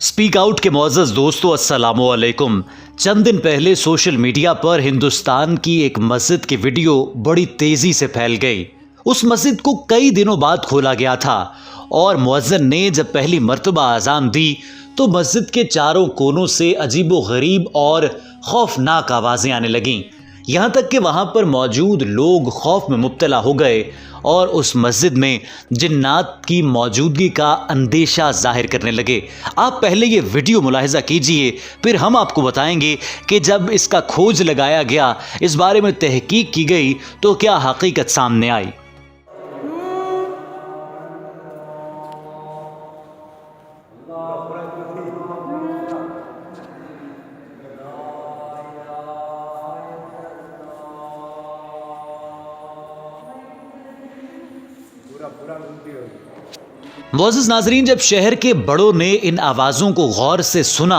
Speak out के मुअज़्ज़ज़ दोस्तों, अस्सलामु अलैकुम। चंद दिन पहले सोशल मीडिया पर हिंदुस्तान की एक मस्जिद की वीडियो बड़ी तेज़ी से फैल गई। उस मस्जिद को कई दिनों बाद खोला गया था और मुअज़्ज़िन ने जब पहली मर्तबा अज़ान दी तो मस्जिद के चारों कोनों से अजीबो-गरीब और खौफनाक आवाज़ें आने लगीं। यहाँ तक कि वहाँ पर मौजूद लोग खौफ में मुब्तला हो गए और उस मस्जिद में जिन्नात की मौजूदगी का अंदेशा जाहिर करने लगे। आप पहले ये वीडियो मुलाहिज़ा कीजिए, फिर हम आपको बताएंगे कि जब इसका खोज लगाया गया, इस बारे में तहकीक की गई तो क्या हकीकत सामने आई। मुअज़्ज़िज़ नाज़रीन, जब शहर के बड़ों ने इन आवाज़ों को गौर से सुना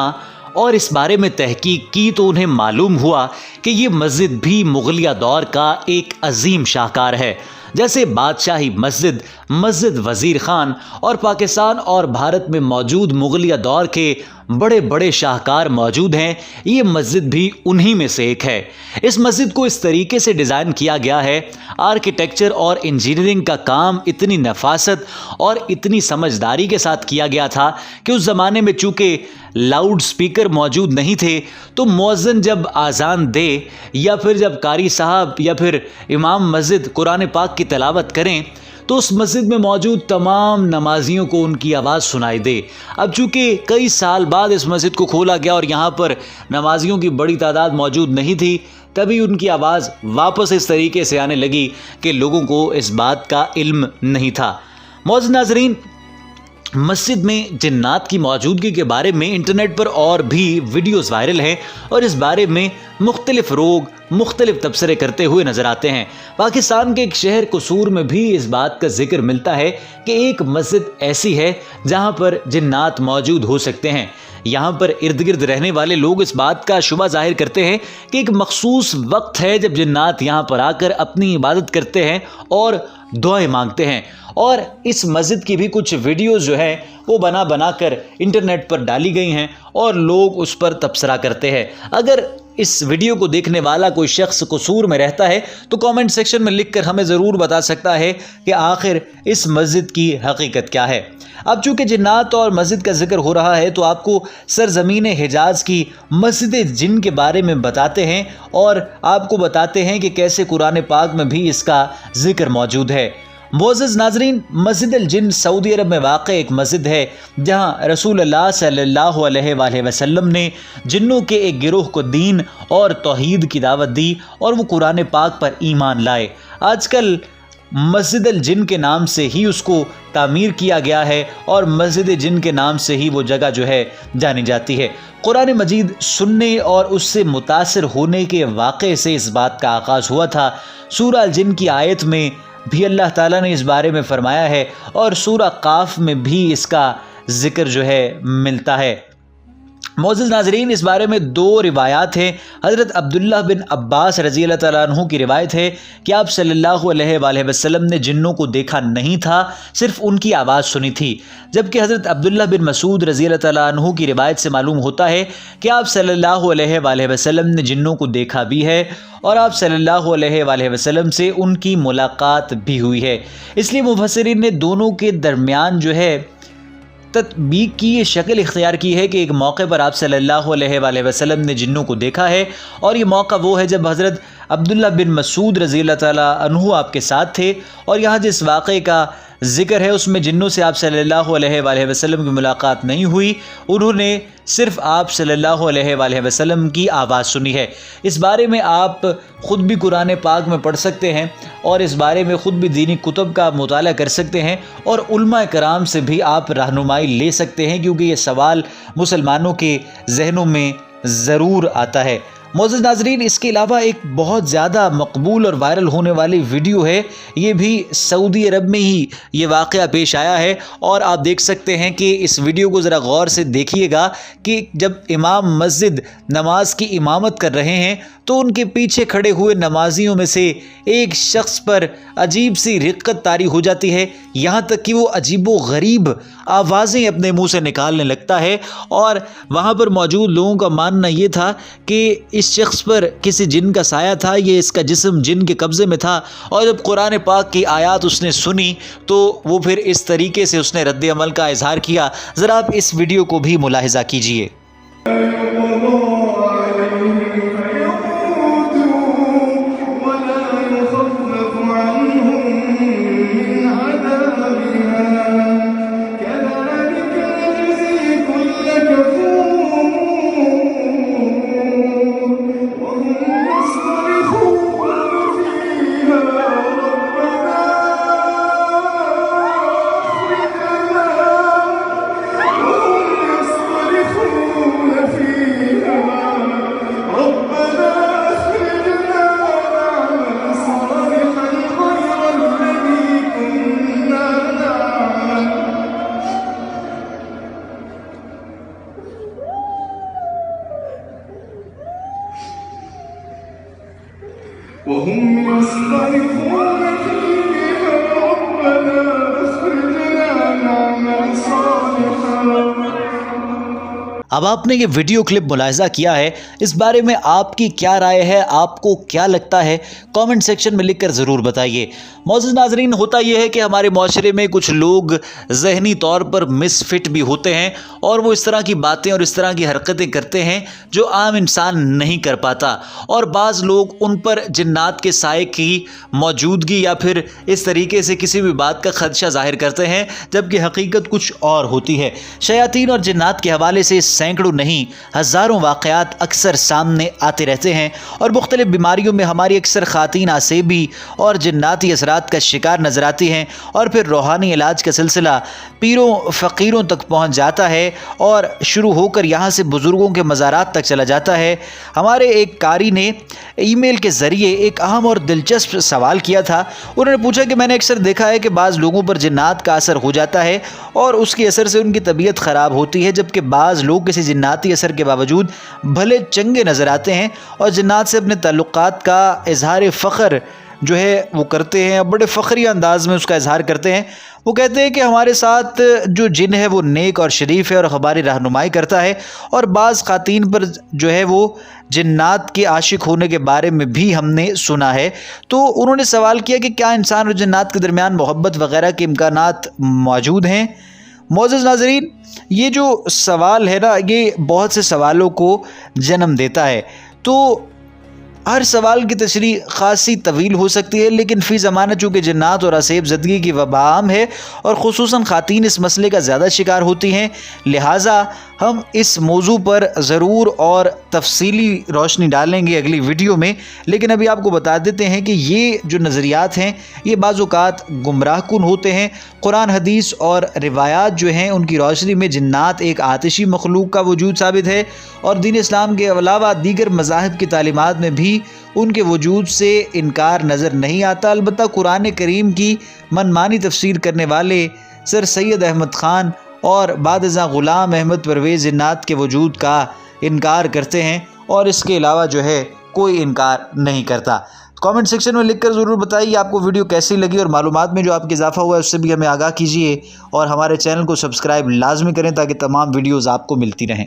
और इस बारे में तहकीक की तो उन्हें मालूम हुआ कि ये मस्जिद भी मुग़लिया दौर का एक अजीम शाहकार है। जैसे बादशाही मस्जिद, मस्जिद वज़ीर ख़ान और पाकिस्तान और भारत में मौजूद मुग़लिया दौर के बड़े बड़े शाहकार मौजूद हैं, ये मस्जिद भी उन्हीं में से एक है। इस मस्जिद को इस तरीके से डिज़ाइन किया गया है, आर्किटेक्चर और इंजीनियरिंग का काम इतनी नफासत और इतनी समझदारी के साथ किया गया था कि उस ज़माने में चूँकि लाउड स्पीकर मौजूद नहीं थे तो मुअज़्ज़िन जब आज़ान दे या फिर जब कारी साहब या फिर इमाम मस्जिद कुरान पाक की तिलावत करें तो उस मस्जिद में मौजूद तमाम नमाजियों को उनकी आवाज़ सुनाई दे। अब चूँकि कई साल बाद इस मस्जिद को खोला गया और यहाँ पर नमाजियों की बड़ी तादाद मौजूद नहीं थी, तभी उनकी आवाज़ वापस इस तरीके से आने लगी कि लोगों को इस बात का इल्म नहीं था। मुअज़्ज़िज़ नाज़रीन, मस्जिद में जिन्नात की मौजूदगी के बारे में इंटरनेट पर और भी वीडियोस वायरल हैं और इस बारे में मुख्तलिफ लोग मुख्तलिफ तबसरे करते हुए नज़र आते हैं। पाकिस्तान के एक शहर कसूर में भी इस बात का जिक्र मिलता है कि एक मस्जिद ऐसी है जहां पर जिन्नात मौजूद हो सकते हैं। यहाँ पर इर्द गिर्द रहने वाले लोग इस बात का शुबा जाहिर करते हैं कि एक मखसूस वक्त है जब जिन्नात यहाँ पर आकर अपनी इबादत करते हैं और दुआएं मांगते हैं। और इस मस्जिद की भी कुछ वीडियोस जो हैं वो बना कर इंटरनेट पर डाली गई हैं और लोग उस पर तबसरा करते हैं। अगर इस वीडियो को देखने वाला कोई शख्स कसूर में रहता है तो कमेंट सेक्शन में लिखकर हमें ज़रूर बता सकता है कि आखिर इस मस्जिद की हकीकत क्या है। अब चूँकि जिन्नात और मस्जिद का जिक्र हो रहा है तो आपको सरज़मीन हिजाज़ की मस्जिद जिन के बारे में बताते हैं और आपको बताते हैं कि कैसे कुरान पाक में भी इसका जिक्र मौजूद है। मुअज़्ज़िज़ नाज़रीन, मस्जिद अल जिन सऊदी अरब में वाक़ एक मस्जिद है जहाँ रसूलुल्लाह सल्लल्लाहु अलैहि वसल्लम ने जिन्नों के एक गिरोह को दीन और तौहीद की दावत दी और वो कुरान पाक पर ईमान लाए। आजकल मस्जिद अल जिन के नाम से ही उसको तामीर किया गया है और मस्जिद जिन के नाम से ही वो जगह जो है जानी जाती है। कुरान मजीद सुनने और उससे मुतासिर होने के वाक़े से इस बात का आगाज़ हुआ था। सूरह अल जिन की आयत में भी अल्लाह ताला ने इस बारे में फरमाया है और सूरह काफ में भी इसका जिक्र जो है मिलता है। मुअज़्ज़िज़ नाज़रीन, इस बारे में दो रिवायात हैं। हज़रत अब्दुल्लाह बिन अब्बास रज़ी अल्लाह तआला अन्हु की रिवायत है कि आप सल्लल्लाहु अलैहि वसल्लम ने जिन्नों को देखा नहीं था, सिर्फ उनकी आवाज़ सुनी थी। जबकि हज़रत अब्दुल्लाह बिन मसूद रज़ी अल्लाह तआला अन्हु की रिवायत से मालूम होता है कि आप सल्लल्लाहु अलैहि वसल्लम ने जिन्नों को देखा भी है और आप सल्लल्लाहु अलैहि वसल्लम से उनकी मुलाकात भी हुई है। इसलिए मुफस्सिरीन ने दोनों के दरमियान जो है तत्बीक की ये शक्ल इख्तियार की है कि एक मौके पर आप सल्लल्लाहु अलैहि वसल्लम ने जिन्नों को देखा है और ये मौका वो है जब हज़रत अब्दुल्लाह बिन मसूद रज़ी अल्लाह तआला अन्हु आपके साथ थे और यहाँ जिस वाक़े का ज़िक्र है उसमें जिन्नों से आप सल्लल्लाहु अलैहि वसल्लम की मुलाकात नहीं हुई, उन्होंने सिर्फ़ आप सल्लल्लाहु अलैहि वसल्लम की आवाज़ सुनी है। इस बारे में आप ख़ुद भी कुरान पाक में पढ़ सकते हैं और इस बारे में ख़ुद भी दीनी कुतुब का मुताला कर सकते हैं और उलमा कराम से भी आप रहनुमाई ले सकते हैं, क्योंकि ये सवाल मुसलमानों के जहनों में ज़रूर आता है। معزز ناظرین، اس کے علاوہ ایک بہت زیادہ مقبول اور وائرل ہونے والی ویڈیو ہے، یہ بھی سعودی عرب میں ہی یہ واقعہ پیش آیا ہے، اور آپ دیکھ سکتے ہیں کہ اس ویڈیو کو ذرا غور سے دیکھیے گا کہ جب امام مسجد نماز کی امامت کر رہے ہیں تو ان کے پیچھے کھڑے ہوئے نمازیوں میں سے ایک شخص پر عجیب سی رقت طاری ہو جاتی ہے، یہاں تک کہ وہ عجیب و غریب آوازیں اپنے منہ سے نکالنے لگتا ہے، اور وہاں پر موجود لوگوں کا ماننا یہ تھا کہ اس شخص پر کسی جن کا سایہ تھا، یہ اس کا جسم جن کے قبضے میں تھا، اور جب قرآن پاک کی آیات اس نے سنی تو وہ پھر اس طریقے سے اس نے رد عمل کا اظہار کیا۔ ذرا آپ اس ویڈیو کو بھی ملاحظہ کیجئے۔ وهم يصطرخون فيها ربنا أخرجنا نعمل صالحا۔ اب آپ نے یہ ویڈیو کلپ ملاحظہ کیا ہے، اس بارے میں آپ کی کیا رائے ہے؟ آپ کو کیا لگتا ہے؟ کامنٹ سیکشن میں لکھ کر ضرور بتائیے۔ معزز ناظرین، ہوتا یہ ہے کہ ہمارے معاشرے میں کچھ لوگ ذہنی طور پر مس فٹ بھی ہوتے ہیں، اور وہ اس طرح کی باتیں اور اس طرح کی حرکتیں کرتے ہیں جو عام انسان نہیں کر پاتا، اور بعض لوگ ان پر جنات کے سائے کی موجودگی یا پھر اس طریقے سے کسی بھی بات کا خدشہ ظاہر کرتے ہیں، جبکہ حقیقت کچھ اور ہوتی ہے۔ شیاطین اور جنات کے حوالے سے سینکڑوں نہیں ہزاروں واقعات اکثر سامنے آتے رہتے ہیں، اور مختلف بیماریوں میں ہماری اکثر خواتین آسیبی اور جناتی اثرات کا شکار نظر آتی ہیں، اور پھر روحانی علاج کا سلسلہ پیروں فقیروں تک پہنچ جاتا ہے اور شروع ہو کر یہاں سے بزرگوں کے مزارات تک چلا جاتا ہے۔ ہمارے ایک قاری نے ای میل کے ذریعے ایک اہم اور دلچسپ سوال کیا تھا۔ انہوں نے پوچھا کہ میں نے اکثر دیکھا ہے کہ بعض لوگوں پر جنات کا اثر ہو جاتا ہے اور اس کے اثر سے ان کی طبیعت خراب ہوتی ہے، جبکہ بعض لوگ کسی جناتی اثر کے باوجود بھلے چنگے نظر آتے ہیں اور جنات سے اپنے تعلقات کا اظہار فخر جو ہے وہ کرتے ہیں، بڑے فخری انداز میں اس کا اظہار کرتے ہیں۔ وہ کہتے ہیں کہ ہمارے ساتھ جو جن ہے وہ نیک اور شریف ہے اور ہماری رہنمائی کرتا ہے، اور بعض خواتین پر جو ہے وہ جنات کے عاشق ہونے کے بارے میں بھی ہم نے سنا ہے۔ تو انہوں نے سوال کیا کہ کیا انسان اور جنات کے درمیان محبت وغیرہ کے امکانات موجود ہیں؟ معزز ناظرین، یہ جو سوال ہے نا، یہ بہت سے سوالوں کو جنم دیتا ہے۔ تو ہر سوال کی تشریح خاصی طویل ہو سکتی ہے، لیکن فی زمانہ چونکہ جنات اور عصیب زدگی کی وبا عام ہے اور خصوصاً خواتین اس مسئلے کا زیادہ شکار ہوتی ہیں، لہٰذا ہم اس موضوع پر ضرور اور تفصیلی روشنی ڈالیں گے اگلی ویڈیو میں۔ لیکن ابھی آپ کو بتا دیتے ہیں کہ یہ جو نظریات ہیں یہ بعض اوقات گمراہ کن ہوتے ہیں۔ قرآن حدیث اور روایات جو ہیں ان کی روشنی میں جنات ایک آتشی مخلوق کا وجود ثابت ہے، اور دین اسلام کے علاوہ دیگر مذاہب کی تعلیمات میں بھی ان کے وجود سے انکار نظر نہیں آتا۔ البتہ قرآن کریم کی منمانی تفسیر کرنے والے سر سید احمد خان اور بعد ازاں غلام احمد پرویز جنات کے وجود کا انکار کرتے ہیں، اور اس کے علاوہ جو ہے کوئی انکار نہیں کرتا۔ کامنٹ سیکشن میں لکھ کر ضرور بتائیے آپ کو ویڈیو کیسی لگی، اور معلومات میں جو آپ کے اضافہ ہوا ہے اس سے بھی ہمیں آگاہ کیجیے، اور ہمارے چینل کو سبسکرائب لازمی کریں تاکہ تمام ویڈیوز آپ کو ملتی رہیں۔